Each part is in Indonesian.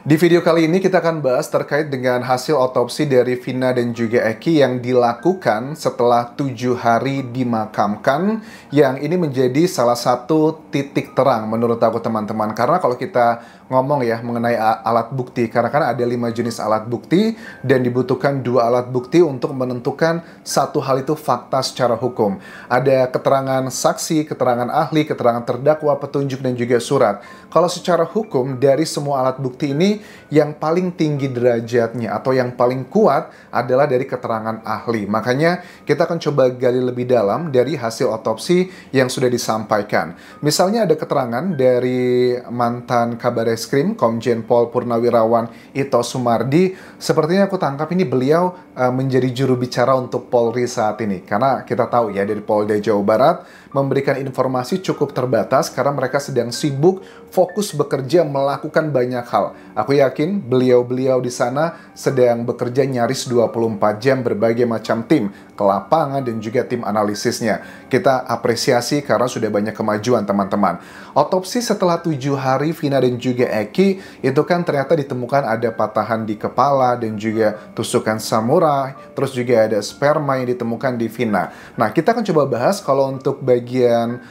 Di video kali ini kita akan bahas terkait dengan hasil otopsi dari Vina dan juga Eki yang dilakukan setelah 7 hari dimakamkan, yang ini menjadi salah satu titik terang menurut aku teman-teman. Karena kalau kita ngomong ya mengenai alat bukti, karena kan ada 5 jenis alat bukti dan dibutuhkan 2 alat bukti untuk menentukan satu hal itu fakta secara hukum. Ada keterangan saksi, keterangan ahli, keterangan terdakwa, petunjuk dan juga surat. Kalau secara hukum dari semua alat bukti ini yang paling tinggi derajatnya atau yang paling kuat adalah dari keterangan ahli. Makanya kita akan coba gali lebih dalam dari hasil otopsi yang sudah disampaikan. Misalnya ada keterangan dari mantan Kabareskrim Komjen Pol Purnawirawan Ito Sumardi. Sepertinya aku tangkap ini beliau menjadi juru bicara untuk Polri saat ini. Karena kita tahu ya dari Polda Jawa Barat memberikan informasi cukup terbatas karena mereka sedang sibuk fokus bekerja melakukan banyak hal. Aku yakin beliau-beliau di sana sedang bekerja nyaris 24 jam berbagai macam tim ke lapangan dan juga tim analisisnya. Kita apresiasi karena sudah banyak kemajuan teman-teman. Otopsi setelah 7 hari Vina dan juga Eki itu kan ternyata ditemukan ada patahan di kepala dan juga tusukan samurai, terus juga ada sperma yang ditemukan di Vina. Nah, kita akan coba bahas kalau untuk bagian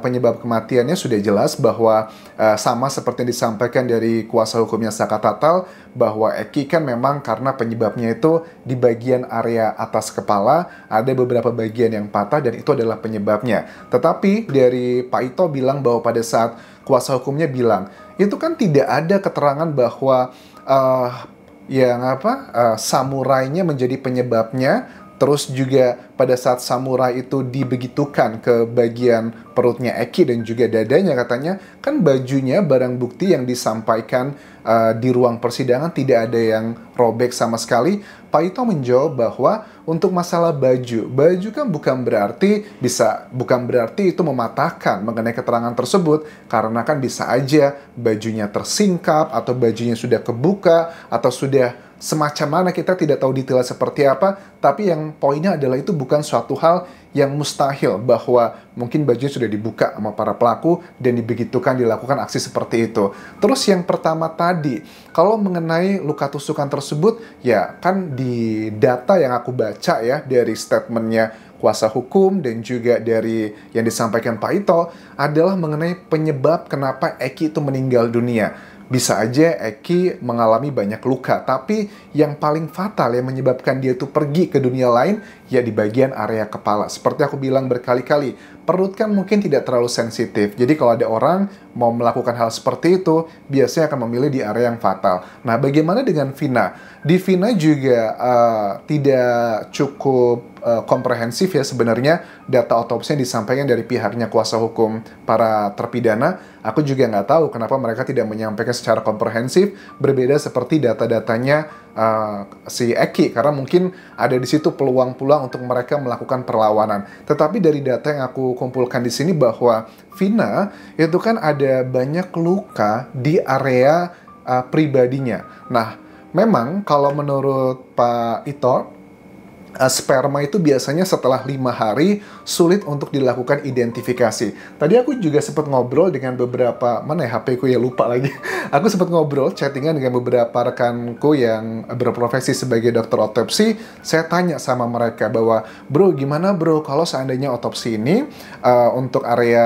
penyebab kematiannya sudah jelas bahwa sama seperti yang disampaikan dari kuasa hukumnya Saka Tatal, bahwa Eki kan memang karena penyebabnya itu di bagian area atas kepala ada beberapa bagian yang patah dan itu adalah penyebabnya. Tetapi dari Pak Ito bilang bahwa pada saat kuasa hukumnya bilang itu kan tidak ada keterangan bahwa samurainya menjadi penyebabnya. Terus juga pada saat samurai itu dibegitukan ke bagian perutnya Eki dan juga dadanya, katanya kan bajunya barang bukti yang disampaikan di ruang persidangan tidak ada yang robek sama sekali. Pak Ito menjawab bahwa untuk masalah baju kan bukan berarti itu mematahkan mengenai keterangan tersebut, karena kan bisa aja bajunya tersingkap atau bajunya sudah kebuka atau sudah semacam mana, kita tidak tahu detailnya seperti apa, tapi yang poinnya adalah itu bukan suatu hal yang mustahil bahwa mungkin bajunya sudah dibuka sama para pelaku dan dibegitukan dilakukan aksi seperti itu. Terus yang pertama tadi, kalau mengenai luka tusukan tersebut, ya kan di data yang aku baca ya dari statementnya kuasa hukum dan juga dari yang disampaikan Pak Ito adalah mengenai penyebab kenapa Eki itu meninggal dunia. Bisa aja Eki mengalami banyak luka, tapi yang paling fatal yang menyebabkan dia itu pergi ke dunia lain, ya di bagian area kepala. Seperti aku bilang berkali-kali, perut kan mungkin tidak terlalu sensitif. Jadi kalau ada orang mau melakukan hal seperti itu, biasanya akan memilih di area yang fatal. Nah, bagaimana dengan Vina? Di Vina juga tidak cukup komprehensif ya sebenarnya data otopsi yang disampaikan dari pihaknya kuasa hukum para terpidana. Aku juga nggak tahu kenapa mereka tidak menyampaikan secara komprehensif, berbeda seperti data-datanya si Eki, karena mungkin ada di situ peluang-peluang untuk mereka melakukan perlawanan. Tetapi dari data yang aku kumpulkan di sini bahwa Vina itu kan ada banyak luka di area pribadinya. Nah, memang kalau menurut Pak Ito, sperma itu biasanya setelah 5 hari sulit untuk dilakukan identifikasi. Tadi aku juga sempat ngobrol dengan beberapa, mana ya HP ku ya, lupa lagi. Aku sempat ngobrol, chattingan dengan beberapa rekanku yang berprofesi sebagai dokter otopsi. Saya tanya sama mereka bahwa, bro gimana bro kalau seandainya otopsi ini untuk area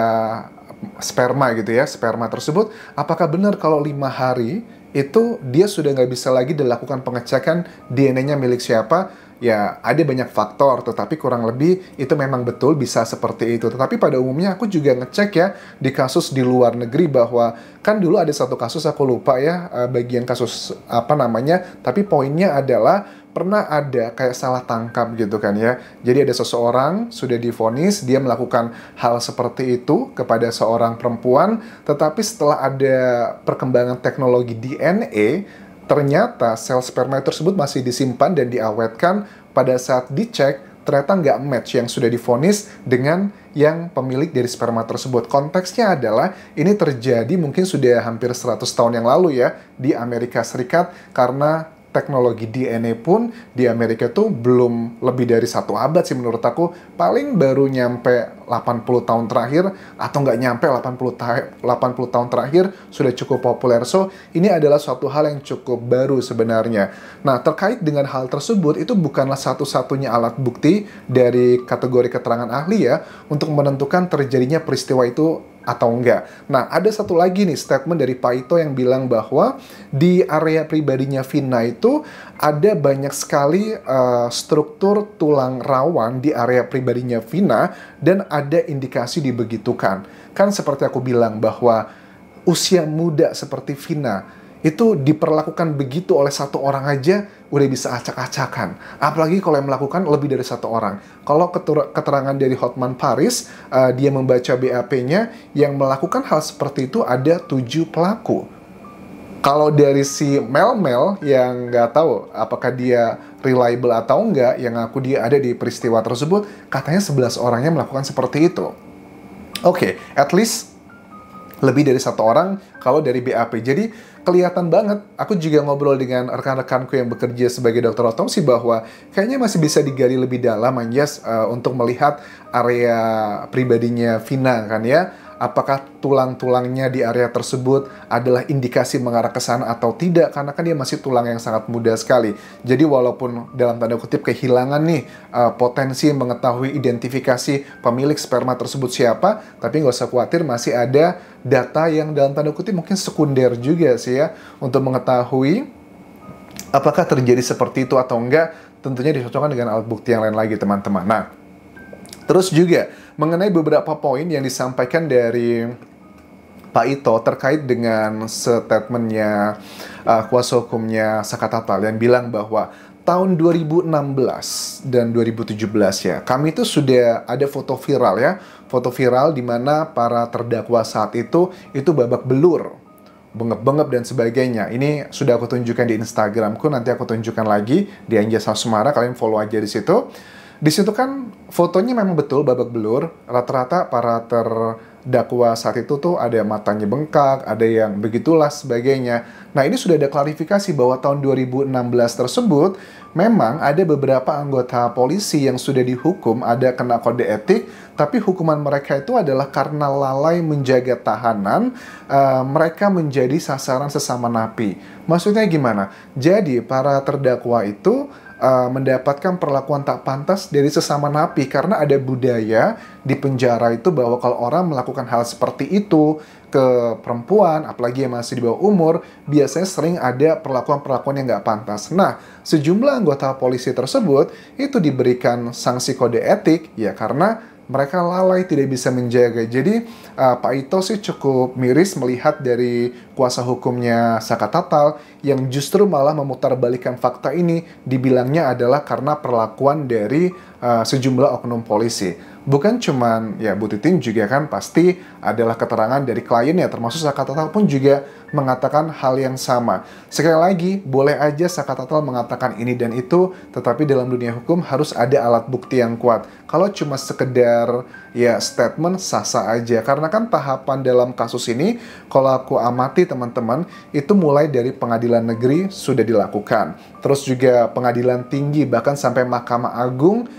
sperma gitu ya, sperma tersebut, apakah benar kalau 5 hari itu dia sudah nggak bisa lagi dilakukan pengecekan DNA-nya milik siapa? Ya, ada banyak faktor, tetapi kurang lebih itu memang betul bisa seperti itu. Tetapi pada umumnya aku juga ngecek ya di kasus di luar negeri bahwa kan dulu ada satu kasus, aku lupa ya bagian kasus apa namanya, tapi poinnya adalah pernah ada kayak salah tangkap gitu kan ya. Jadi ada seseorang sudah divonis dia melakukan hal seperti itu kepada seorang perempuan, tetapi setelah ada perkembangan teknologi DNA, ternyata sel sperma tersebut masih disimpan dan diawetkan. Pada saat dicek, ternyata nggak match yang sudah divonis dengan yang pemilik dari sperma tersebut. Konteksnya adalah ini terjadi mungkin sudah hampir 100 tahun yang lalu ya di Amerika Serikat, karena teknologi DNA pun di Amerika tuh belum lebih dari 1 abad sih menurut aku, paling baru nyampe 80 tahun terakhir atau nggak nyampe 80 tahun terakhir sudah cukup populer. So, ini adalah suatu hal yang cukup baru sebenarnya. Nah, terkait dengan hal tersebut, itu bukanlah satu-satunya alat bukti dari kategori keterangan ahli ya, untuk menentukan terjadinya peristiwa itu atau enggak. Nah, ada satu lagi nih statement dari Pak Ito yang bilang bahwa di area pribadinya Vina itu ada banyak sekali struktur tulang rawan di area pribadinya Vina dan ada indikasi dibegitukan. Kan seperti aku bilang bahwa usia muda seperti Vina itu diperlakukan begitu oleh satu orang aja udah bisa acak-acakan. Apalagi kalau yang melakukan lebih dari satu orang. Kalau keterangan dari Hotman Paris, dia membaca BAP-nya, yang melakukan hal seperti itu ada 7 pelaku. Kalau dari si Mel yang nggak tahu apakah dia reliable atau enggak, yang ngaku dia ada di peristiwa tersebut, katanya 11 orangnya melakukan seperti itu. Oke, at least lebih dari satu orang kalau dari BAP. Jadi kelihatan banget, aku juga ngobrol dengan rekan-rekanku yang bekerja sebagai dokter otopsi bahwa kayaknya masih bisa digali lebih dalam, Anjas, untuk melihat area pribadinya Vina kan ya. Apakah tulang-tulangnya di area tersebut adalah indikasi mengarah ke sana atau tidak, karena kan dia masih tulang yang sangat muda sekali. Jadi walaupun dalam tanda kutip kehilangan nih potensi mengetahui identifikasi pemilik sperma tersebut siapa, tapi nggak usah khawatir, masih ada data yang dalam tanda kutip mungkin sekunder juga sih ya, untuk mengetahui apakah terjadi seperti itu atau enggak. Tentunya dicocokkan dengan alat bukti yang lain lagi, teman-teman. Nah, terus juga mengenai beberapa poin yang disampaikan dari Pak Ito terkait dengan statementnya kuasa hukumnya Saka Tatal yang bilang bahwa tahun 2016 dan 2017 ya, kami itu sudah ada foto viral ya, foto viral di mana para terdakwa saat itu babak belur, bengep-bengep dan sebagainya. Ini sudah aku tunjukkan di Instagramku, nanti aku tunjukkan lagi di Anjas Hasumara, kalian follow aja di situ. Di situ kan fotonya memang betul babak belur. Rata-rata para terdakwa saat itu tuh ada matanya bengkak, ada yang begitulah sebagainya. Nah, ini sudah ada klarifikasi bahwa tahun 2016 tersebut memang ada beberapa anggota polisi yang sudah dihukum, ada kena kode etik, tapi hukuman mereka itu adalah karena lalai menjaga tahanan, mereka menjadi sasaran sesama napi. Maksudnya gimana? Jadi para terdakwa itu mendapatkan perlakuan tak pantas dari sesama napi karena ada budaya di penjara itu bahwa kalau orang melakukan hal seperti itu ke perempuan, apalagi yang masih di bawah umur, biasanya sering ada perlakuan-perlakuan yang nggak pantas. Nah, sejumlah anggota polisi tersebut itu diberikan sanksi kode etik ya karena mereka lalai, tidak bisa menjaga. Jadi Pak Ito sih cukup miris melihat dari kuasa hukumnya Saka Tatal yang justru malah memutarbalikkan fakta ini, dibilangnya adalah karena perlakuan dari sejumlah oknum polisi. Bukan cuman ya Bu Titin juga kan pasti adalah keterangan dari kliennya, termasuk Saka Tatal pun juga mengatakan hal yang sama. Sekali lagi, boleh aja Saka Tatal mengatakan ini dan itu, tetapi dalam dunia hukum harus ada alat bukti yang kuat. Kalau cuma sekedar ya statement, sah-sah aja. Karena kan tahapan dalam kasus ini, kalau aku amati teman-teman, itu mulai dari pengadilan negeri sudah dilakukan. Terus juga pengadilan tinggi, bahkan sampai Mahkamah Agung,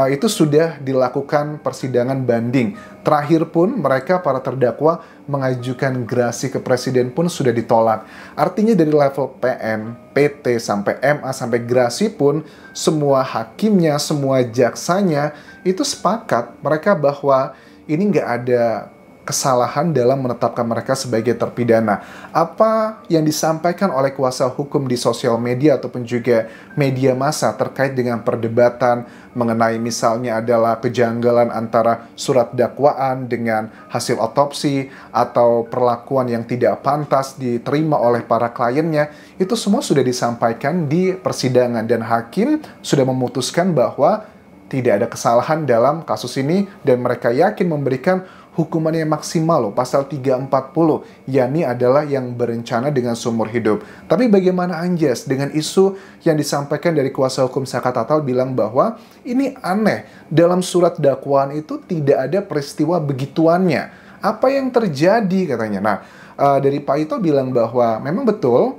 itu sudah dilakukan persidangan banding. Terakhir pun mereka para terdakwa mengajukan gerasi ke presiden pun sudah ditolak. Artinya dari level PN, PT, sampai MA, sampai gerasi pun semua hakimnya, semua jaksanya itu sepakat mereka bahwa ini nggak ada kesalahan dalam menetapkan mereka sebagai terpidana. Apa yang disampaikan oleh kuasa hukum di sosial media ataupun juga media massa terkait dengan perdebatan mengenai misalnya adalah kejanggalan antara surat dakwaan dengan hasil otopsi atau perlakuan yang tidak pantas diterima oleh para kliennya, itu semua sudah disampaikan di persidangan dan hakim sudah memutuskan bahwa tidak ada kesalahan dalam kasus ini dan mereka yakin memberikan hukuman yang maksimal loh, pasal 340, yakni adalah yang berencana dengan seumur hidup. Tapi bagaimana Anjas dengan isu yang disampaikan dari kuasa hukum Saka Tatal bilang bahwa ini aneh, dalam surat dakwaan itu tidak ada peristiwa begituannya. Apa yang terjadi katanya? Nah, dari Pak Ito bilang bahwa memang betul,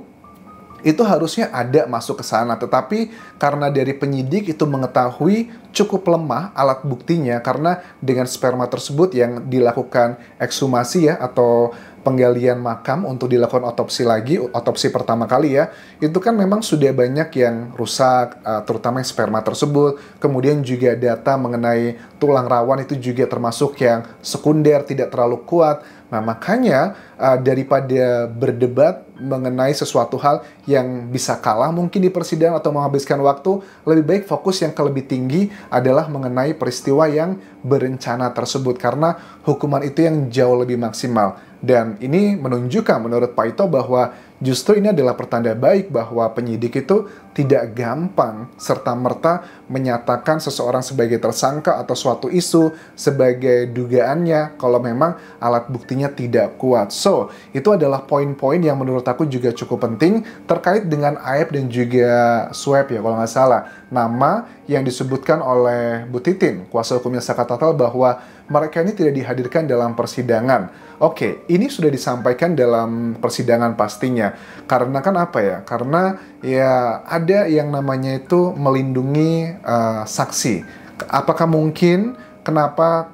itu harusnya ada masuk ke sana. Tetapi karena dari penyidik itu mengetahui cukup lemah alat buktinya, karena dengan sperma tersebut yang dilakukan ekshumasi ya, atau penggalian makam untuk dilakukan otopsi lagi, otopsi pertama kali ya, itu kan memang sudah banyak yang rusak, terutama yang sperma tersebut. Kemudian juga data mengenai tulang rawan itu juga termasuk yang sekunder, tidak terlalu kuat. Nah, makanya daripada berdebat mengenai sesuatu hal yang bisa kalah mungkin di persidangan atau menghabiskan waktu, lebih baik fokus yang lebih tinggi adalah mengenai peristiwa yang berencana tersebut, karena hukuman itu yang jauh lebih maksimal. Dan ini menunjukkan menurut Pak Ito bahwa justru ini adalah pertanda baik bahwa penyidik itu tidak gampang serta-merta menyatakan seseorang sebagai tersangka atau suatu isu sebagai dugaannya kalau memang alat buktinya tidak kuat. So, itu adalah poin-poin yang menurut aku juga cukup penting terkait dengan Aep dan juga Swep ya kalau nggak salah. Nama yang disebutkan oleh Bu Titin, kuasa hukumnya Saka Tatal, bahwa mereka ini tidak dihadirkan dalam persidangan. Oke, ini sudah disampaikan dalam persidangan pastinya. Karena kan apa ya? Karena ya ada yang namanya itu melindungi saksi. Apakah mungkin kenapa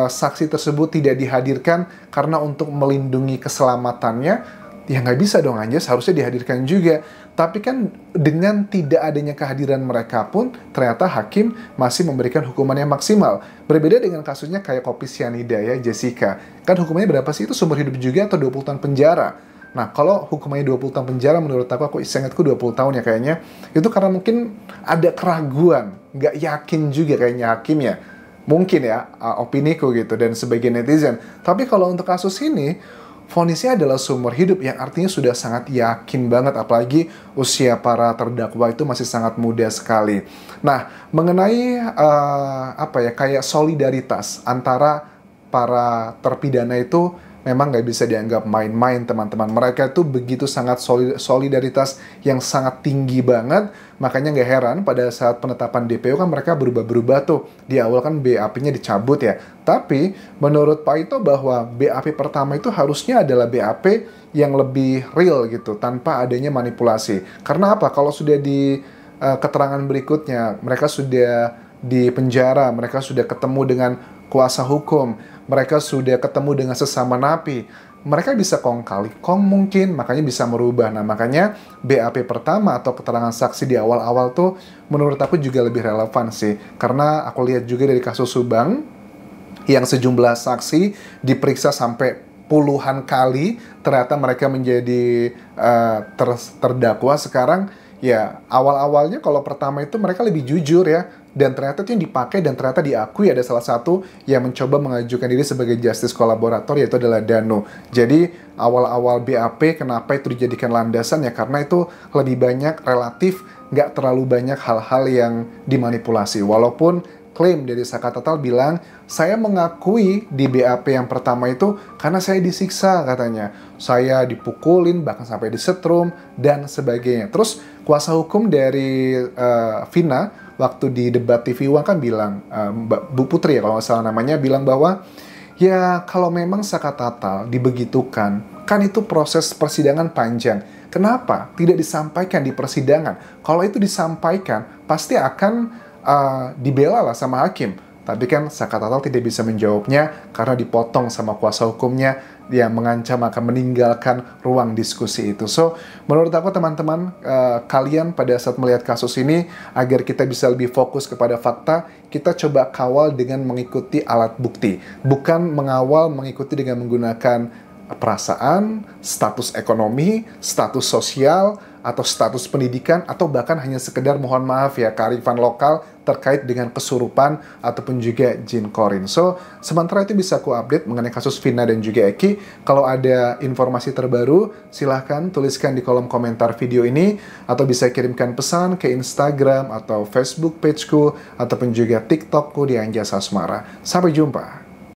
saksi tersebut tidak dihadirkan karena untuk melindungi keselamatannya? Ya nggak bisa dong Anjas, harusnya dihadirkan juga. Tapi kan dengan tidak adanya kehadiran mereka pun ternyata hakim masih memberikan hukuman yang maksimal. Berbeda dengan kasusnya kayak kopi sianida ya, Jessica. Kan hukumannya berapa sih? Itu seumur hidup juga atau 20 tahun penjara? Nah, kalau hukumannya 20 tahun penjara, menurut aku ingatku 20 tahun ya kayaknya, itu karena mungkin ada keraguan, nggak yakin juga kayaknya hakimnya. Mungkin ya, opiniku gitu, dan sebagian netizen. Tapi kalau untuk kasus ini, vonisnya adalah seumur hidup, yang artinya sudah sangat yakin banget, apalagi usia para terdakwa itu masih sangat muda sekali. Nah, mengenai kayak solidaritas antara para terpidana itu memang nggak bisa dianggap main-main, teman-teman. Mereka itu begitu sangat solidaritas yang sangat tinggi banget. Makanya nggak heran pada saat penetapan DPO kan mereka berubah-berubah tuh. Di awal kan BAP-nya dicabut ya. Tapi menurut Pak Ito bahwa BAP pertama itu harusnya adalah BAP yang lebih real gitu, tanpa adanya manipulasi. Karena apa? Kalau sudah di keterangan berikutnya, mereka sudah di penjara, mereka sudah ketemu dengan kuasa hukum, mereka sudah ketemu dengan sesama napi, mereka bisa kong kali kong mungkin, makanya bisa merubah. Nah, makanya BAP pertama atau keterangan saksi di awal-awal tuh menurut aku juga lebih relevan sih. Karena aku lihat juga dari kasus Subang, yang sejumlah saksi diperiksa sampai puluhan kali, ternyata mereka menjadi terdakwa sekarang. Ya, awal-awalnya kalau pertama itu mereka lebih jujur ya, dan ternyata itu yang dipakai dan ternyata diakui ada salah satu yang mencoba mengajukan diri sebagai justice kolaborator, yaitu adalah Danu. Jadi awal-awal BAP kenapa itu dijadikan landasan ya, karena itu lebih banyak relatif nggak terlalu banyak hal-hal yang dimanipulasi. Walaupun klaim dari Saka Tatal bilang, saya mengakui di BAP yang pertama itu karena saya disiksa katanya. Saya dipukulin, bahkan sampai disetrum, dan sebagainya. Terus kuasa hukum dari Vina, waktu di debat TV One kan bilang, Bu Putri ya kalau nggak salah namanya, bilang bahwa ya kalau memang Saka Tatal dibegitukan, kan itu proses persidangan panjang. Kenapa tidak disampaikan di persidangan? Kalau itu disampaikan, pasti akan dibela lah sama hakim. Tapi kan Saka Tatal tidak bisa menjawabnya karena dipotong sama kuasa hukumnya yang mengancam akan meninggalkan ruang diskusi itu. So, menurut aku teman-teman, kalian pada saat melihat kasus ini, agar kita bisa lebih fokus kepada fakta, kita coba kawal dengan mengikuti alat bukti. Bukan mengawal mengikuti dengan menggunakan perasaan, status ekonomi, status sosial, atau status pendidikan, atau bahkan hanya sekedar mohon maaf ya, kearifan lokal terkait dengan kesurupan ataupun juga jin korin. So, sementara itu bisa aku update mengenai kasus Vina dan juga Eki. Kalau ada informasi terbaru, silahkan tuliskan di kolom komentar video ini, atau bisa kirimkan pesan ke Instagram atau Facebook pageku, ataupun juga TikTokku di Anjas Asmara. Sampai jumpa!